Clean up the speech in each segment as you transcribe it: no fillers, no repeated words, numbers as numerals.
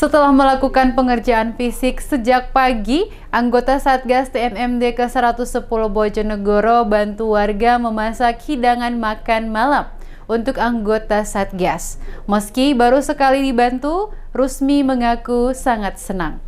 Setelah melakukan pengerjaan fisik sejak pagi, anggota Satgas TMMD ke-110 Bojonegoro bantu warga memasak hidangan makan malam untuk anggota Satgas. Meski baru sekali dibantu, Rusmi mengaku sangat senang.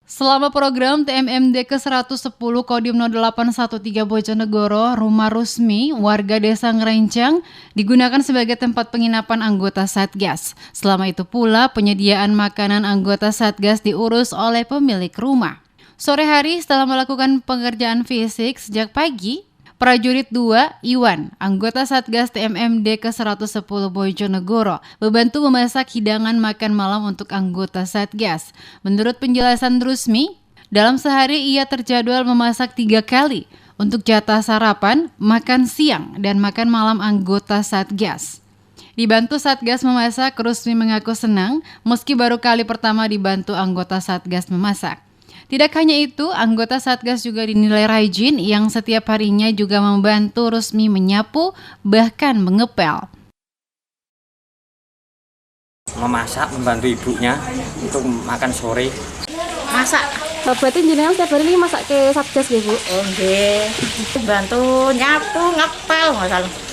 Selama program TMMD ke-110 Kodim 0813 Bojonegoro, rumah Rusmi, warga desa Ngerencang, digunakan sebagai tempat penginapan anggota Satgas. Selama itu pula, penyediaan makanan anggota Satgas diurus oleh pemilik rumah. Sore hari setelah melakukan pengerjaan fisik sejak pagi, Prajurit 2, Iwan, anggota Satgas TMMD ke-110 Bojonegoro, membantu memasak hidangan makan malam untuk anggota Satgas. Menurut penjelasan Rusmi, dalam sehari ia terjadwal memasak 3 kali untuk jatah sarapan, makan siang, dan makan malam anggota Satgas. Dibantu Satgas memasak, Rusmi mengaku senang meski baru kali pertama dibantu anggota Satgas memasak. Tidak hanya itu, anggota Satgas juga dinilai rajin yang setiap harinya juga membantu Rusmi menyapu, bahkan mengepel. Memasak, membantu ibunya untuk makan sore. Masak. Berarti jenengan setiap hari ini masak ke Satgas ya, Bu? Oh nggih. Bantu nyapu, ngepel masalah.